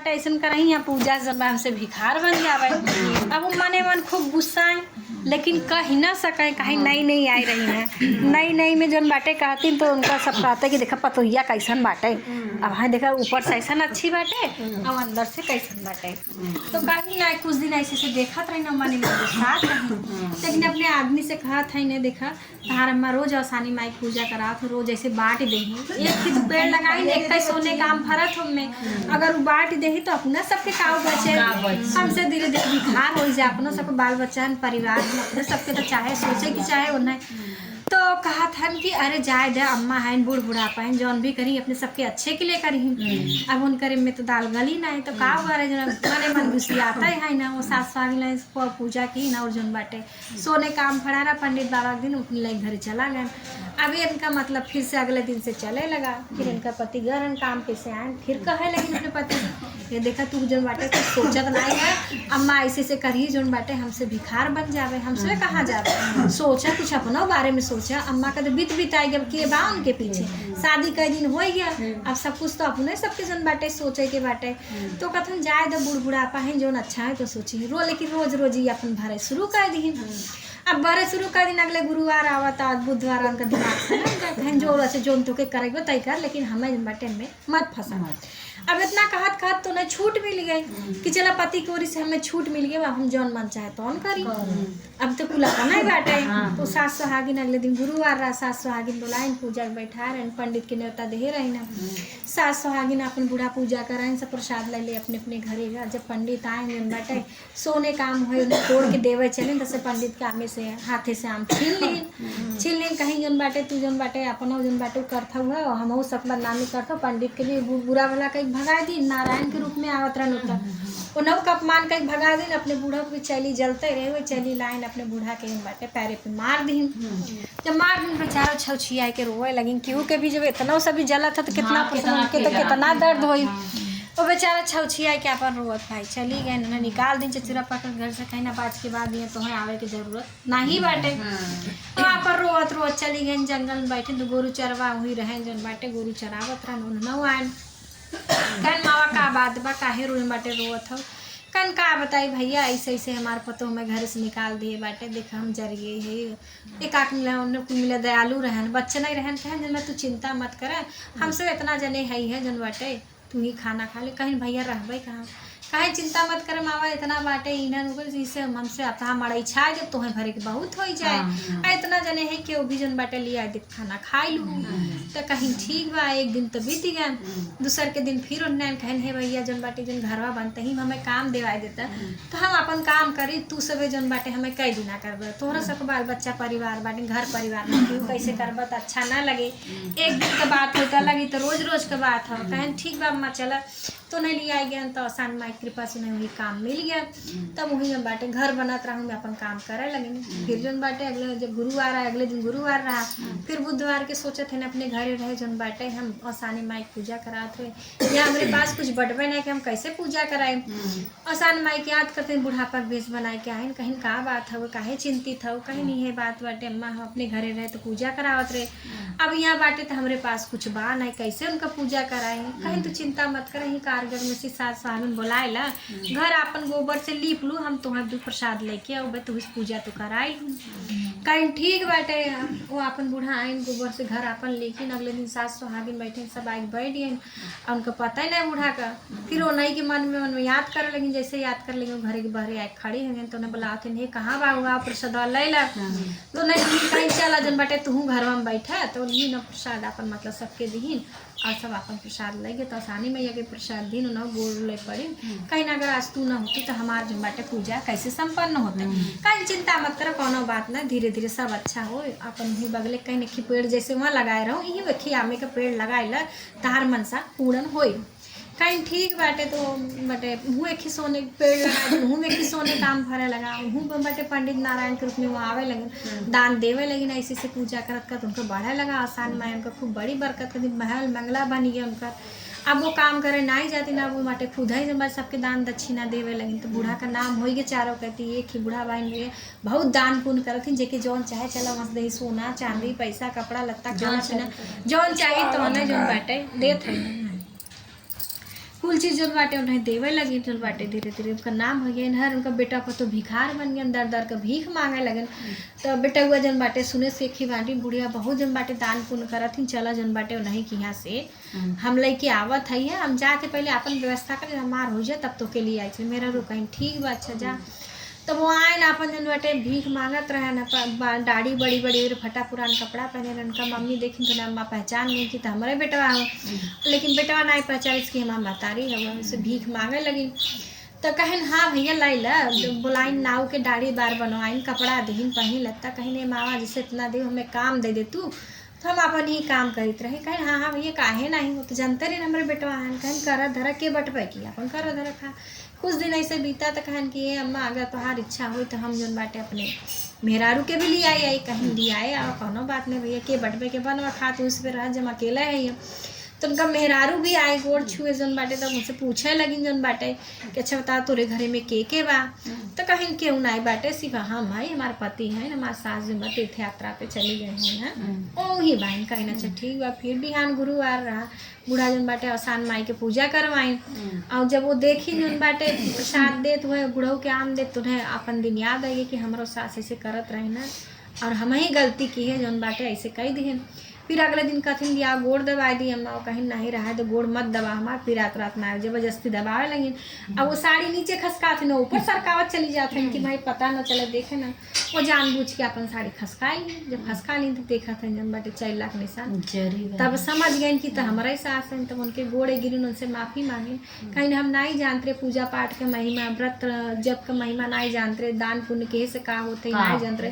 बाटे ऐसा करही यहाँ पूजा जब हमसे भिखार बन जावे। अब वो मने मन खूब गुस्सा है, लेकिन कह ना सके, कहीं नई नई आई रही है, नई नई में जौन बाटे कहती तो उनका सब कहते कि देखा पतोहिया कैसन बाटे। अब हाँ देखा ऊपर से ऐसा अच्छी बाटे और अंदर से कैसन बाटे। तो कहीं ना कुछ दिन ऐसे से देखत रही ना मने में गुस्सा रही, लेकिन अपने आदमी से कहत है ने देखा तार अम्मा रोज आसानी माई पूजा करात हो, रोज ऐसे बांट देही, एक ही पेड़ लगाई एक कई सोने काम फरत में, अगर वो बांट देही तो अपना सबके काव बचे, हमसे धीरे धीरे भिखार हो जाए, अपनों सबके बाल बच्चा परिवार में अपने सबके तो चाहे सोचे कि चाहे उन्हें। तो कहा था कि अरे जाए दे अम्मा है बूढ़ बुढ़ापा है जौन भी करी अपने सबके अच्छे के लिए करी। अब उन करे में तो दाल गली ना है तो का हुआ रहे जो मने मन गुस्सी आता है ना। वो सास स्वामी पूजा की ना और जौन बाटे सोने काम फड़ा रहा पंडित बाबा दिन अपने लाइक घर चला गए। अब इनका मतलब फिर से अगले दिन से चले लगा, फिर इनका पति गहन काम पे से आए, फिर कहे लेकिन अपने पति ये देखा तू जौन बाटे कुछ सोचत नहीं है, अम्मा ऐसे से करी जौन बाटे हमसे भिखार बन जावे, हमसे कहाँ जावे, सोचा कुछ अपना बारे में सोचा। अम्मा का तो बीत बिताई गया के बा उनके पीछे, शादी कई दिन हो गया, अब सब कुछ तो अपने सबके जन बाटे सोचे के बाटे। तो कथन जाए तो बूढ़ बुढ़ापा है जौन अच्छा है तो सोची रो, लेकिन रोज रोज ही अपन भरे शुरू कर दी। अब भरे शुरू कर दिन अगले गुरुवार आवता बुधवार उनका दिमाग से ना जो ऐसे जोन तो के करेगा तय कर, लेकिन हमें बाटे में मत फंसा। अब इतना कहत कहत तो नहीं छूट मिल गई कि चला पति की ओर से हमें छूट मिल गई, हम जौन मन चाहे तो करी। अब तो कुल अपना ही बाटे। तो सास सुहागिन अगले दिन गुरुवार रहा, सास सुहागिन बुलाइन पूजा के बैठा रहे, पंडित के न्योता दे रही ना। सास सुहागिन अपन बूढ़ा पूजा कराइन, सब प्रसाद ले ले अपने अपने घरे जा। जब पंडित आएंगे बाटे सोने काम हो तोड़ के देवे चले, तसे पंडित के आमे से हाथे से आम छीन लीन कहीं जौन बाटे तू जौन बाटे अपना जौन बाटे करता हुआ हम सब बदनामी करता। पंडित के लिए बुरा भला कहीं भगा दी, नारायण के रूप में आवत रहन होता उन्हों का अपमान कहीं भगा दी, अपने बूढ़ा की चली जलते रहे हुए चली लाइन अपने बूढ़ा के बाटे पैरे पे मार दी। जब मार दी बेचारा छछिया के रोए लगी, केहू के भी जब इतना सभी जला था तो कितना पसंद के तो कितना दर्द हुई। वो बेचारा छछिया के अपन रोवत भाई चली गए ना, निकाल दी चचुरा पकड़ घर से कहीं ना बाज के बाद दिए तो आवे की जरूरत नहीं बाटे। तो वहाँ पर रोवत रोवत चली गई जंगल में बैठे तो गोरू चरवा हुई रहे जन बाटे गोरू चरावत रहन न आए। कन मावा का बात बा काहे रोए बाटे रोवत हो, कन का बताई भैया ऐसे ऐसे हमारे पतो हमें घर से निकाल दिए बाटे, देखा हम जरिए है एक आँख मिला उन्हें मिला दयालु रहन बच्चे नहीं रहन कहें जन तू चिंता मत कर हमसे इतना जने है जन बाटे तू ही खाना खा ले। कहीं भैया रहबे कहाँ, कहीं चिंता मत कर मावा इतना बाटे इन्हन जिसे हमसे अपना हमारा इच्छा है जब तुम्हें भरे के बहुत हो जाए इतना जने है कि वो भी जन बाटे लिया खाना खाई लूँ। तो कहीं ठीक बा, एक दिन तो बीत गया, दूसर के दिन फिर उन्हें कहन हे भैया जन बाटे जन घरवा बनते ही हमें काम देवाई देता तो हम अपन काम करी, तू सब जन बाटे हमें कई दिना करब, तोहरा सब बाल बच्चा परिवार बाटे घर परिवार में क्यों कैसे करब तो अच्छा ना लगे। एक दिन का बात होता लगी तो रोज रोज का बात हो, कहन ठीक बा अम्मा चला तो नहीं लिया गया तो आसान माई कृपा से नहीं वही काम मिल गया। तब वही जन बाटे घर बनत रहा मैं अपन काम करे लगी। फिर जन बाटे अगले जब गुरुवार आया अगले दिन गुरुवार रहा, फिर बुधवार के सोचे थे ना अपने घरे रहे जन बाटे हम आसानी माई पूजा कराते हुए या हमारे पास कुछ बटवे नहीं कि हम कैसे पूजा कराए। आसान माई के याद करते बुढ़ापा भेष बनाए के आए कहीं का बात हो काहे चिंतित हो, कहीं नहीं है बात बाटे अम्मा हम अपने घरे रहे तो पूजा करावत रहे, अब यहाँ बाटे तो हमारे पास कुछ बा नहीं कैसे उनका पूजा कराए। कहीं तो चिंता मत कर ही कारगर में से सास साहब बोलाए ला घर अपन गोबर से लीप लू हम तुम्हारे दू प्रसाद लेके आओ बे तू पूजा तो कराई लू। कहीं ठीक बाटे वो अपन बूढ़ा आइन गोबर से घर अपन लेकिन अगले दिन सास सुहागिन बैठे सब आगे बैठ गए, उनको पता ही नहीं बूढ़ा का। फिर वो नहीं के मन में याद करे लगी, जैसे याद कर लेंगे घरे के बहरे आए खड़ी होंगे तो उन्हें बुलाते नहीं कहाँ बा हुआ प्रसाद ले ला तो नहीं कहीं चला जन बाटे तू घर में बैठा तो ली न प्रसाद अपन मतलब सबके दीन और सब अपन प्रसाद लेंगे तो आसानी में ये प्रसाद दिन न गोड़ ले पड़ी। कहीं ना अगर आज तू ना होती तो हमारे जन बाटे पूजा कैसे संपन्न होते। कहीं चिंता मत कर कोनो बात ना धीरे धीरे सब अच्छा हो। अपन भी बगले कहीं नहीं पेड़ जैसे वहाँ लगाए रहो यही वही आमे का पेड़ लगाए ला तहार मनसा पूर्ण होई। कहीं ठीक बाटे तो बटे हुए कि सोने पेड़ लगा हूँ में कि सोने काम भरे लगा हूँ बटे पंडित नारायण के रूप में वहाँ आवे लगे दान देवे लगी ना इसी से पूजा करत कर उनको बढ़े लगा आसान माए उनको खूब बड़ी बरकत कर महल मंगला बन गया उनका। अब वो काम करे ना ही जाती ना वो माटे खुद ही जब सबके दान दक्षिणा देवे लगी तो बूढ़ा का नाम हो गया चारों कहती एक ही बूढ़ा बहन हुए बहुत दान पुण्य करथिन जेके जौन चाहे चला मस्त दही सोना चांदी पैसा कपड़ा लत्ता खाना पीना जौन चाहिए तो जो बाटे देत है कुल चीज़ जौन बाटे उन्हें देवे लगी जौन बाटे धीरे धीरे उनका नाम हो गया हर उनका बेटा पर तो भिखार बन गया दर दर का भीख मांगे लगन। तो बेटा हुआ जौन बाटे सुने सीखी बाटी बुढ़िया बहुत जौन बाटे दान पुण्य करत ही चला जौन बाटे उन्हीं के यहाँ से हम लेके आवत है हम जाके पहले अपन व्यवस्था कर हमार हो जाए तब तो के लिए आए मेरा रो कहीं ठीक बा अच्छा जा। तो वो आए ना अपन जन बाटे भीख मांगत रहे ना दाढ़ी बड़ी बड़ी और फटा पुरान कपड़ा पहने उनका मम्मी देखी तो ना अम्मा पहचान नहीं की तो हमारे बेटवा हो लेकिन बेटवा नहीं पहचान इसकी हमारा महतारी है उनसे भीख मांगे लगी। तो कहन हाँ भैया लाइला बुलाइन नाव के दाढ़ी बार बनवाइन कपड़ा दहीन पहन लगता कहीं नहीं मामा जैसे इतना दे हमें काम दे तू तो हम अपन ही काम करते रहे कहें हाँ हाँ भैया काहे नहीं हो तो जानते रहे हमारे बेटवा हन कहें करा धरा के बटवे की अपन करा धरा खा। कुछ दिन ऐसे बीता तो कहन कि अम्मा अगर तुम्हारी इच्छा हुई तो हम जौन बाटे अपने मेहरारू के भी लिए आई कहीं लिए आए और कोनो बात नहीं भैया के बटवे के बनवा खा तो उस पर रह जम अकेला है तो उनका मेहरारू भी आए गोड़ छुए जौन बाटे तो मुझसे पूछे लगी जौन बाटे कि अच्छा बता तोरे घरे में के बा तो कहीं क्यों ना बाटे सिर्फ हम है हमारे पति हैं हमारे सास जी मत तीर्थ यात्रा पे चली गए हैं ओ ही बहन कहीं ना अच्छा ठीक बा। फिर बिहान गुरुवार रहा बूढ़ा जौन बाटे आसान माई के पूजा करवाई और जब वो देखी जौन बाटे प्रसाद देत हुए बूढ़ो के आम देत उन्हें अपन दिन याद आई कि हमारो सास ऐसे करत रहे ना और हम ही गलती की है जौन बाटे ऐसे कह दिए। फिर अगले दिन कथिन दिया गोड़ दबा दी अम्मा कहीं नहीं रहा तो गोड़ मत दबा हमार फिर रात रात में जबरदस्ती दबावे लगी अब वो साड़ी नीचे खसका थे ना ऊपर सरकावत चली जाते हैं कि भाई पता ना चले देखे ना वो जानबूझ के अपन साड़ी खसकाई जब खसका ली तो देखा था जब बाटे 4 लाख निशान तब समझ गए कि तो हमारा ही सास है तब उनके गोड़े गिरी उनसे माफ़ी मांगी कहीं हम नहीं जानते पूजा पाठ के महिमा व्रत जब का महिमा नहीं जानते दान पुण्य के से का होते नहीं जानते।